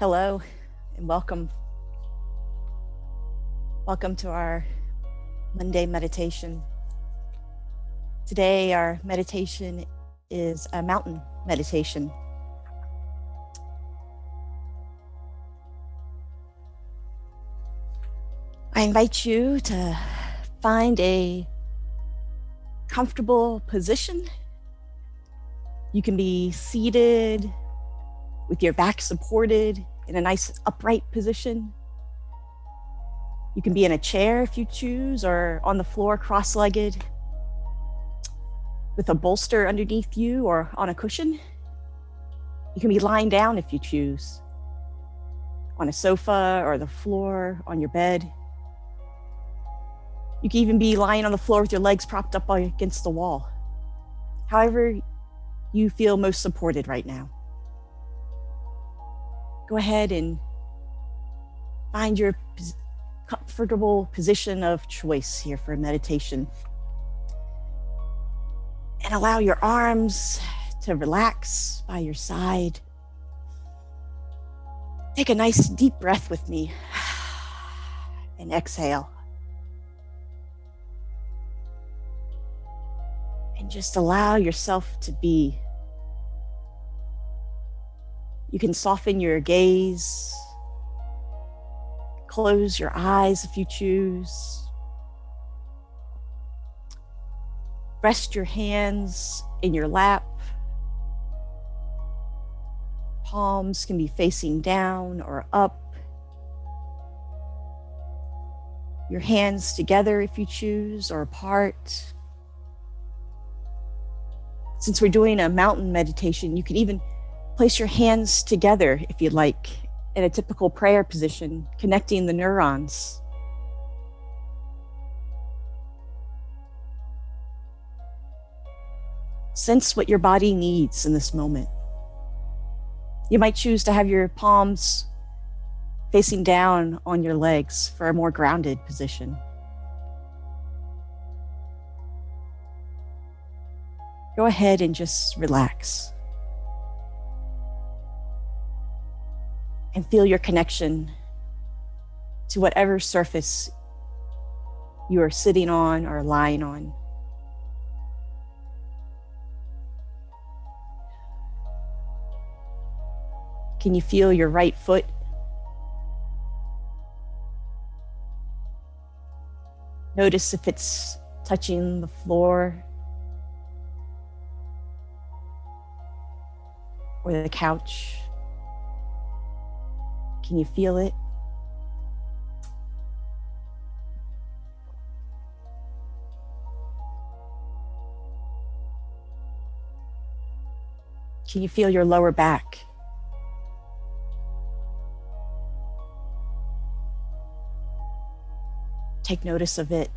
Hello and welcome. Welcome to our Monday meditation. Today, our meditation is a mountain meditation. I invite you to find a comfortable position. You can be seated with your back supported in a nice upright position. You can be in a chair if you choose, or on the floor cross-legged with a bolster underneath you or on a cushion. You can be lying down if you choose, on a sofa or the floor, on your bed. You can even be lying on the floor with your legs propped up against the wall. However you feel most supported right now. Go ahead and find your comfortable position of choice here for meditation. And allow your arms to relax by your side. Take a nice deep breath with me and exhale. And just allow yourself to be. You can soften your gaze, close your eyes if you choose. Rest your hands in your lap. Palms can be facing down or up. Your hands together if you choose, or apart. Since we're doing a mountain meditation, you can even place your hands together if you'd like, in a typical prayer position, connecting the neurons. Sense what your body needs in this moment. You might choose to have your palms facing down on your legs for a more grounded position. Go ahead and just relax. And feel your connection to whatever surface you are sitting on or lying on. Can you feel your right foot? Notice if it's touching the floor or the couch. Can you feel it? Can you feel your lower back? Take notice of it.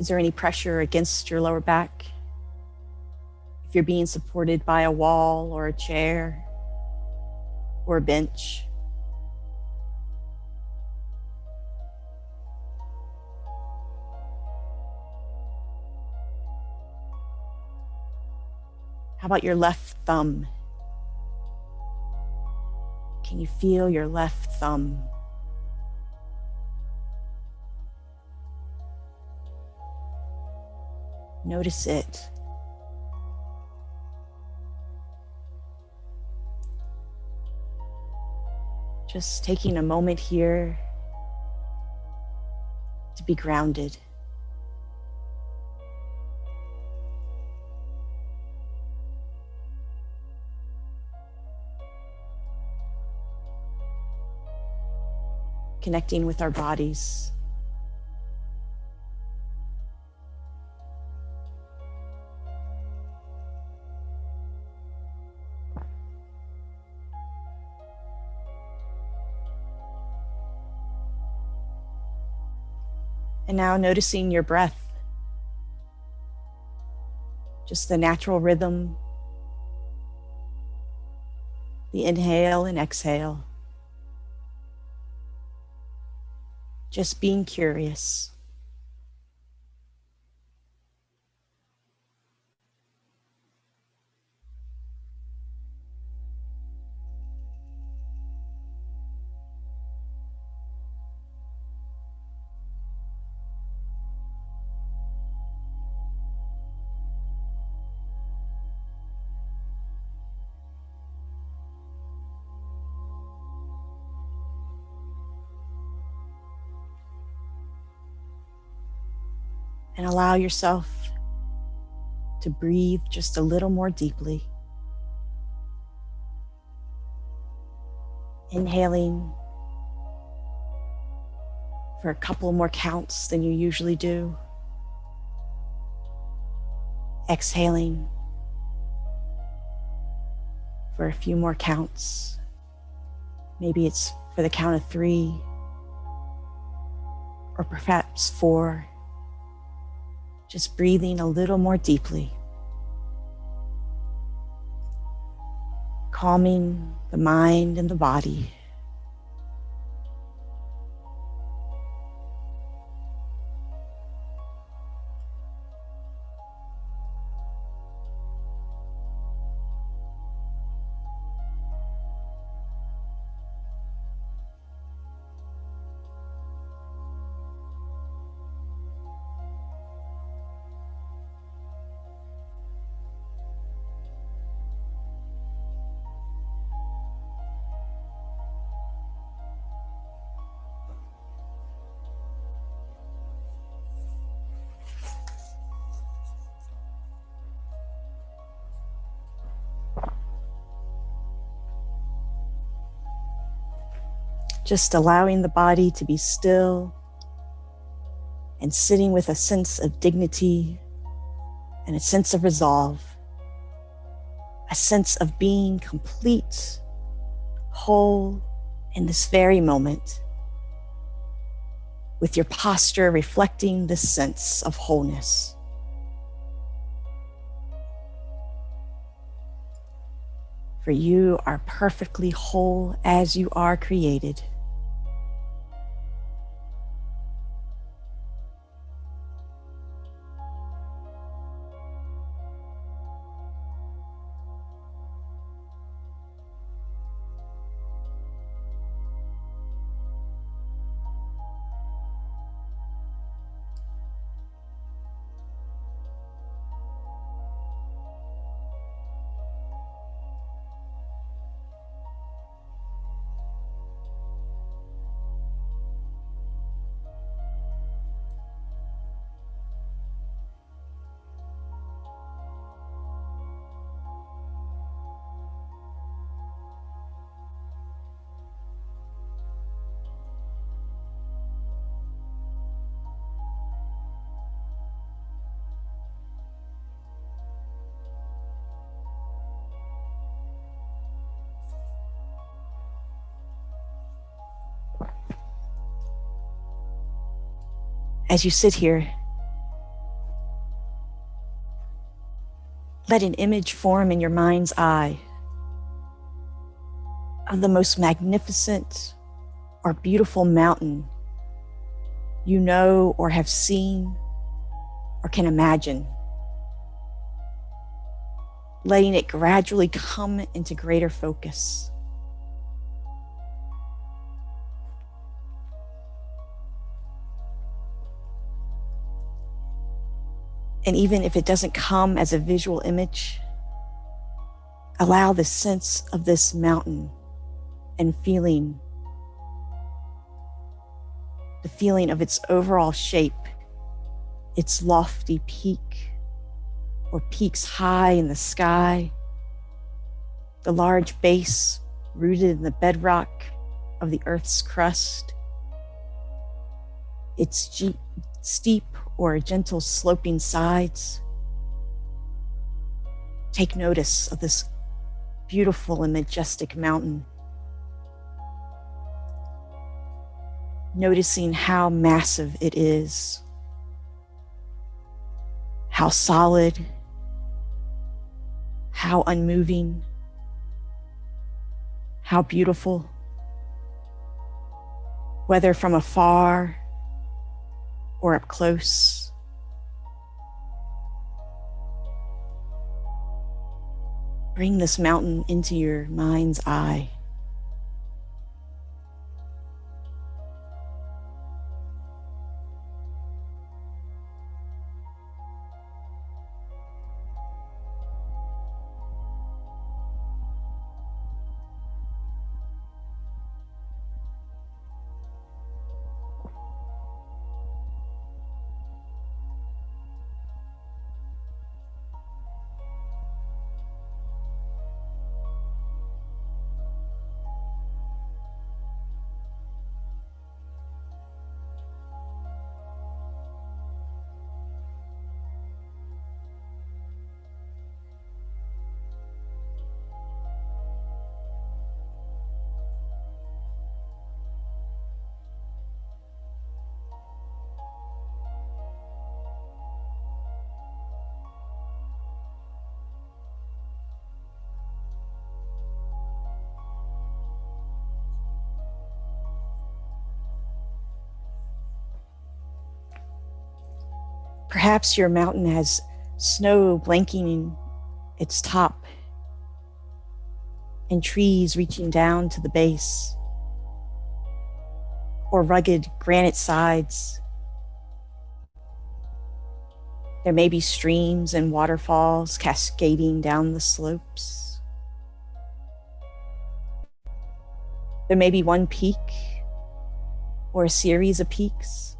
Is there any pressure against your lower back? If you're being supported by a wall or a chair or a bench. How about your left thumb? Can you feel your left thumb? Notice it. Just taking a moment here to be grounded. Connecting with our bodies. And now noticing your breath. Just the natural rhythm. The inhale and exhale. Just being curious. and allow yourself to breathe just a little more deeply. Inhaling for a couple more counts than you usually do. Exhaling for a few more counts. Maybe it's for the count of 3 or perhaps 4. Just breathing a little more deeply. Calming the mind and the body. Just allowing the body to be still and sitting with a sense of dignity and a sense of resolve, a sense of being complete, whole in this very moment, with your posture reflecting this sense of wholeness. For you are perfectly whole as you are created. As you sit here, let an image form in your mind's eye of the most magnificent or beautiful mountain you know or have seen or can imagine, letting it gradually come into greater focus. And even if it doesn't come as a visual image, allow the sense of this mountain and feeling, the feeling of its overall shape, its lofty peak or peaks high in the sky, the large base rooted in the bedrock of the Earth's crust, its steep or gentle sloping sides. Take notice of this beautiful and majestic mountain. Noticing how massive it is, how solid, how unmoving, how beautiful, whether from afar or up close. Bring this mountain into your mind's eye. Perhaps your mountain has snow blanketing its top and trees reaching down to the base, or rugged granite sides. There may be streams and waterfalls cascading down the slopes. There may be one peak or a series of peaks,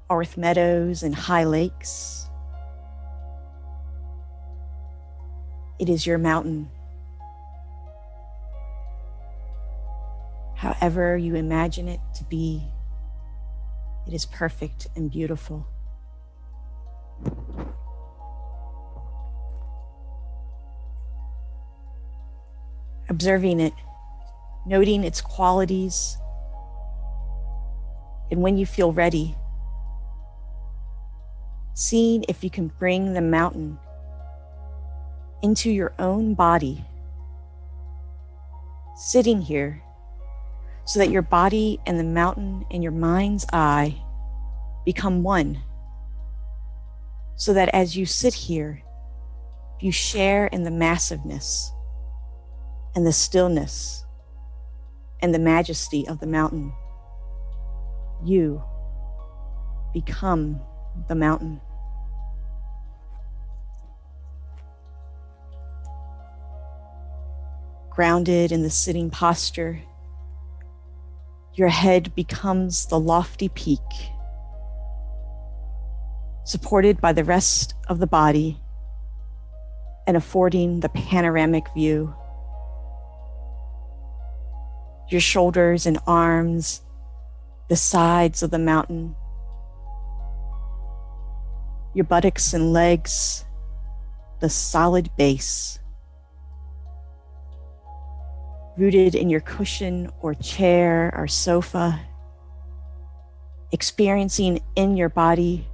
or with meadows and high lakes. It is your mountain. However you imagine it to be, it is perfect and beautiful. Observing it, noting its qualities, and when you feel ready, seeing if you can bring the mountain into your own body, sitting here so that your body and the mountain in your mind's eye become one, so that as you sit here, you share in the massiveness and the stillness and the majesty of the mountain. You become the mountain. Grounded in the sitting posture, your head becomes the lofty peak, supported by the rest of the body and affording the panoramic view. Your shoulders and arms, the sides of the mountain, your buttocks and legs, the solid base. Rooted in your cushion or chair or sofa, experiencing in your body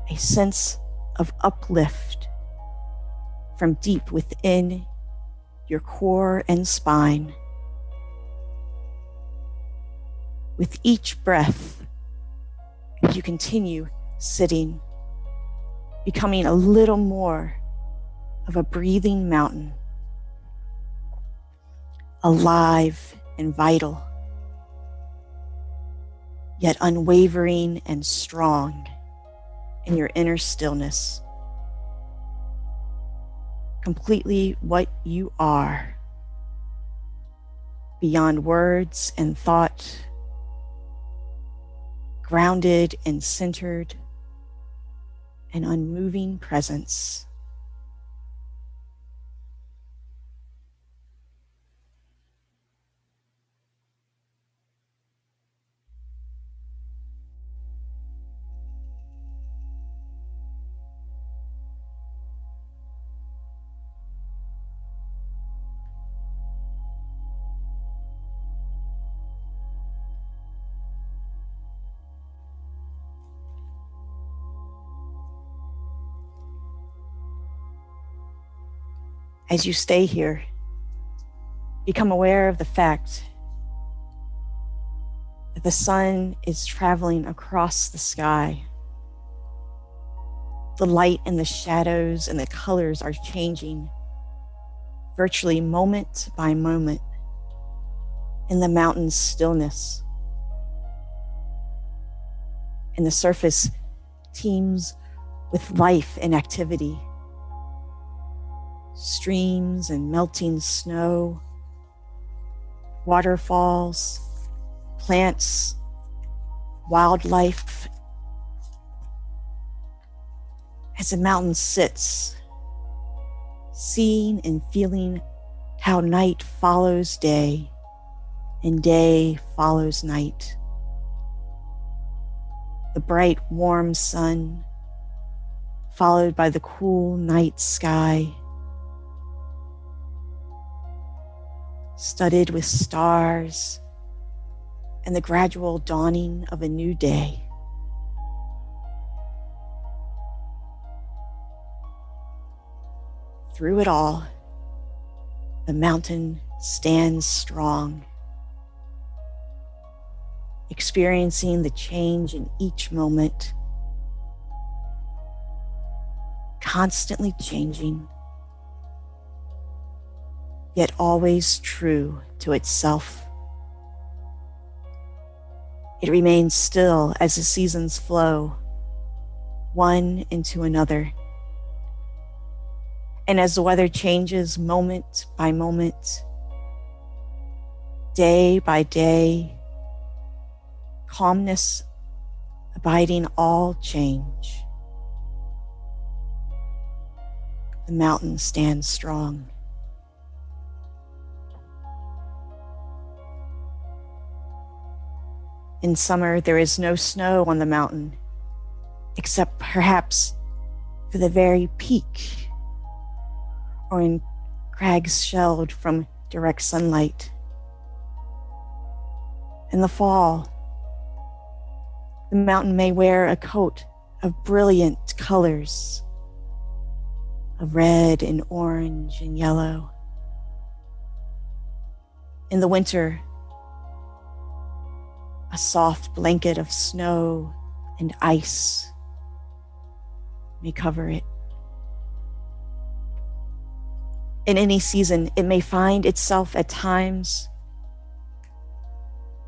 a sense of uplift from deep within your core and spine. With each breath, you continue sitting, becoming a little more of a breathing mountain, alive and vital, yet unwavering and strong in your inner stillness, completely what you are, beyond words and thought, grounded and centered, an unmoving presence. As you stay here, become aware of the fact that the sun is traveling across the sky. The light and the shadows and the colors are changing virtually moment by moment in the mountain's stillness. And the surface teems with life and activity. Streams and melting snow, waterfalls, plants, wildlife. As the mountain sits, seeing and feeling how night follows day and day follows night. The bright, warm sun, followed by the cool night sky, studded with stars and the gradual dawning of a new day. Through it all, the mountain stands strong. experiencing the change in each moment, constantly changing, yet always true to itself. It remains still as the seasons flow, one into another. And as the weather changes moment by moment, day by day, calmness abiding all change, the mountain stands strong. In summer, there is no snow on the mountain, except perhaps for the very peak, or in crags shelled from direct sunlight. In the fall, the mountain may wear a coat of brilliant colors, of red and orange and yellow. In the winter, a soft blanket of snow and ice may cover it. In any season, it may find itself at times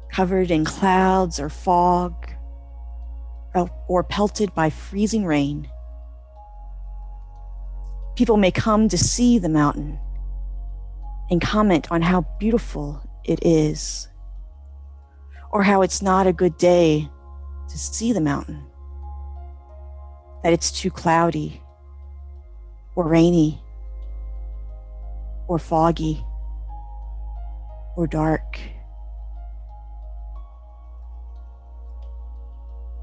covered in clouds or fog, or pelted by freezing rain. People may come to see the mountain and comment on how beautiful it is, or how it's not a good day to see the mountain, that it's too cloudy or rainy or foggy or dark.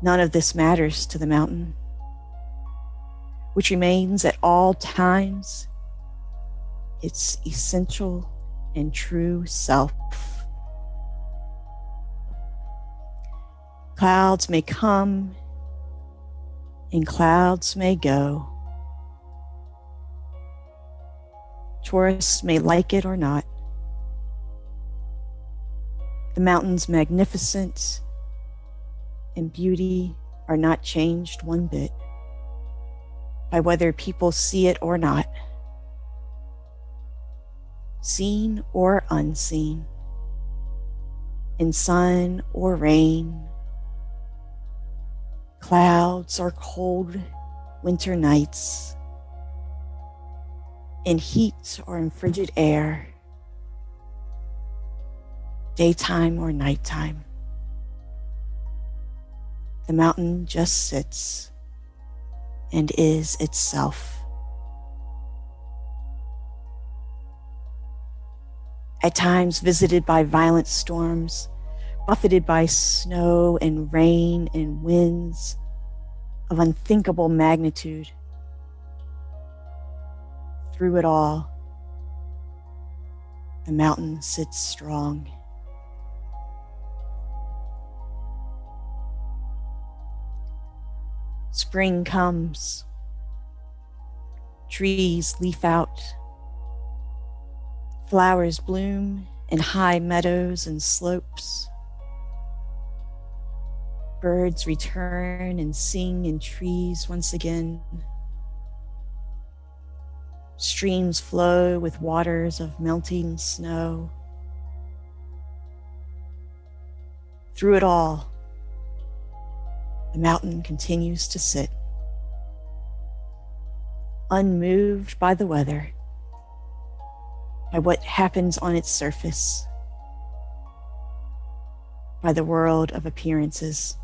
None of this matters to the mountain, which remains at all times its essential and true self. Clouds may come and clouds may go. Tourists may like it or not. The mountain's magnificence and beauty are not changed one bit by whether people see it or not, seen or unseen, in sun or rain, clouds or cold winter nights, in heat or in frigid air, daytime or nighttime. The mountain just sits and is itself. At times visited by violent storms, buffeted by snow and rain and winds of unthinkable magnitude. Through it all, the mountain sits strong. Spring comes, trees leaf out, flowers bloom in high meadows and slopes. Birds return and sing in trees once again. Streams flow with waters of melting snow. Through it all, the mountain continues to sit, unmoved by the weather, by what happens on its surface, by the world of appearances,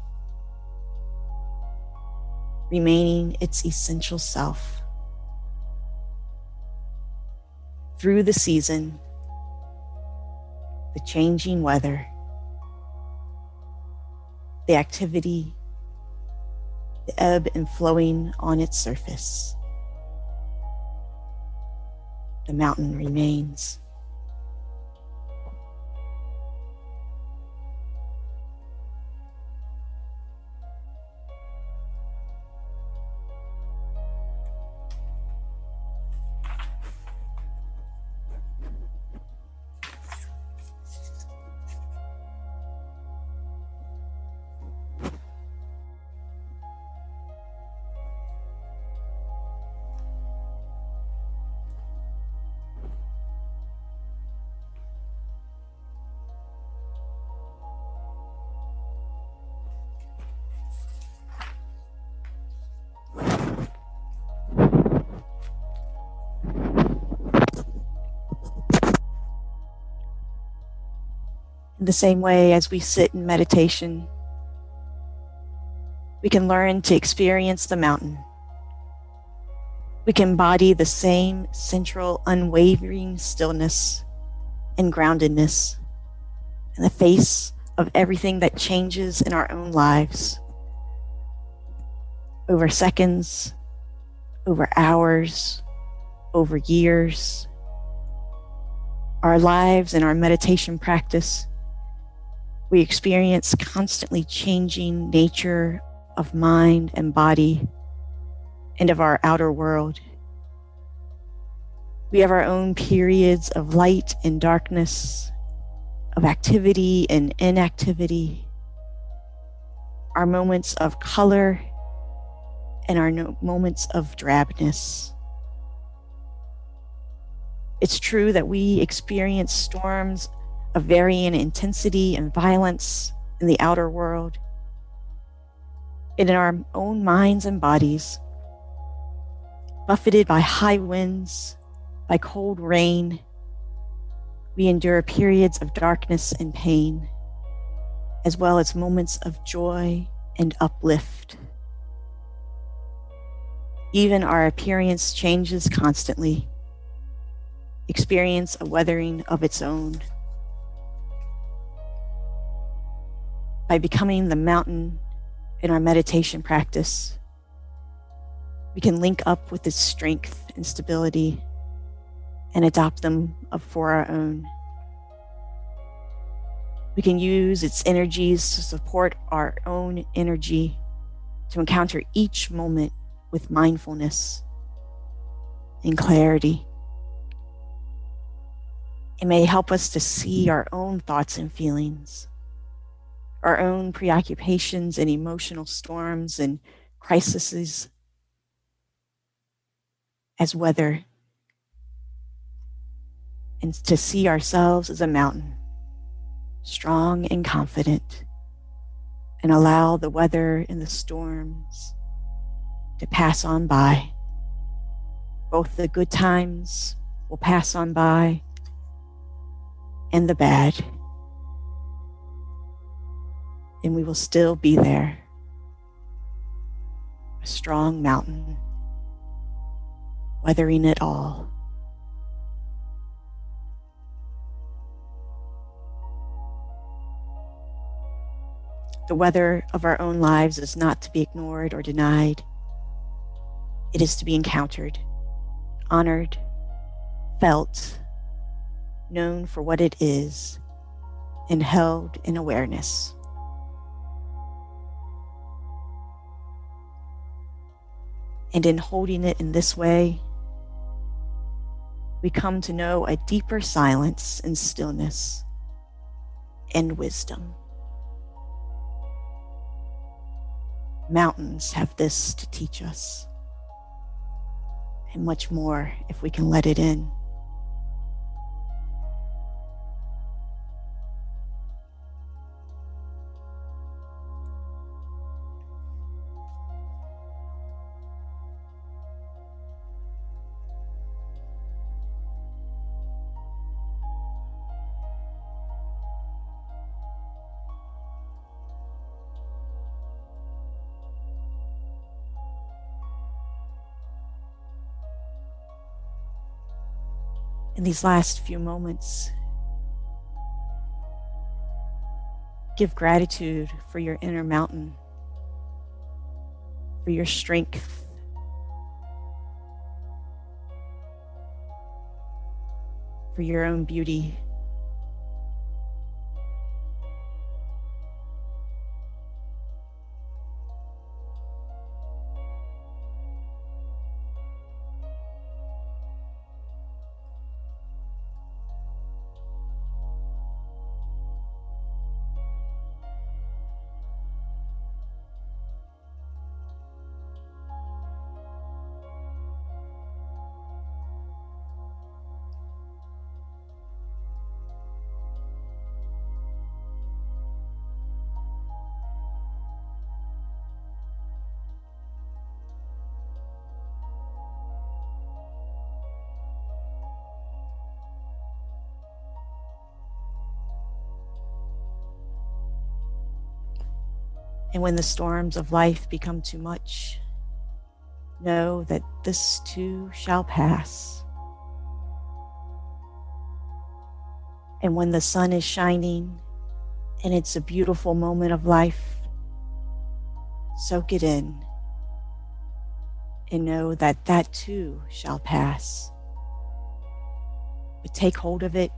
remaining its essential self. Through the season, the changing weather, the activity, the ebb and flowing on its surface, the mountain remains. In the same way, as we sit in meditation, we can learn to experience the mountain. We can embody the same central, unwavering stillness and groundedness in the face of everything that changes in our own lives over seconds, over hours, over years. Our lives and our meditation practice, we experience constantly changing nature of mind and body and of our outer world. We have our own periods of light and darkness, of activity and inactivity, our moments of color and our moments of drabness. It's true that we experience storms of varying intensity and violence in the outer world. And in our own minds and bodies, buffeted by high winds, by cold rain, we endure periods of darkness and pain, as well as moments of joy and uplift. Even our appearance changes constantly, experience a weathering of its own. By becoming the mountain in our meditation practice, we can link up with its strength and stability and adopt them for our own. We can use its energies to support our own energy, to encounter each moment with mindfulness and clarity. It may help us to see our own thoughts and feelings, our own preoccupations and emotional storms and crises as weather, and to see ourselves as a mountain, strong and confident, and allow the weather and the storms to pass on by. Both the good times will pass on by and the bad, and we will still be there, a strong mountain, weathering it all. The weather of our own lives is not to be ignored or denied. It is to be encountered, honored, felt, known for what it is, and held in awareness. And in holding it in this way, we come to know a deeper silence and stillness and wisdom. Mountains have this to teach us, and much more if we can let it in. In these last few moments, give gratitude for your inner mountain, for your strength, for your own beauty. And when the storms of life become too much, know that this too shall pass. And when the sun is shining and it's a beautiful moment of life, soak it in and know that that too shall pass. But take hold of it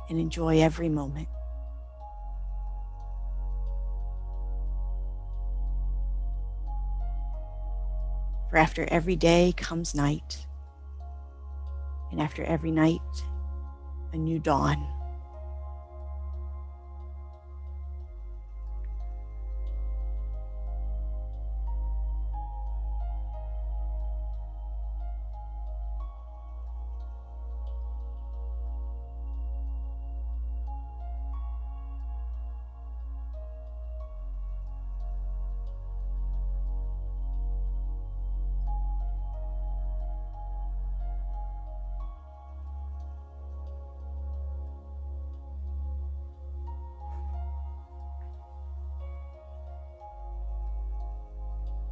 and enjoy every moment. For after every day comes night, and after every night, a new dawn.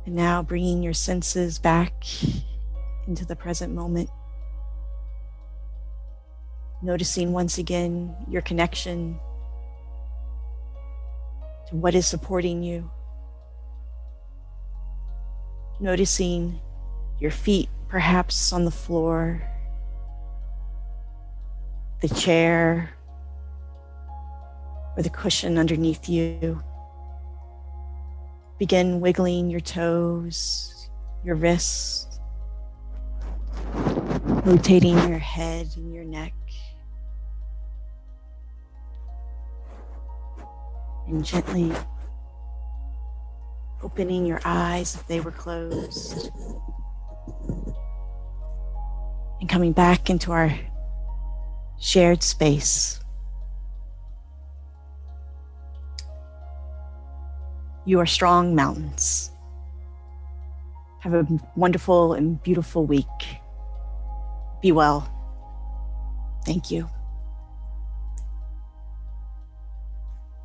And now bringing your senses back into the present moment. Noticing once again your connection to what is supporting you. Noticing your feet perhaps on the floor, the chair, or the cushion underneath you. Begin wiggling your toes, your wrists, rotating your head and your neck, and gently opening your eyes if they were closed, and coming back into our shared space. You are strong mountains. Have a wonderful and beautiful week. Be well. Thank you.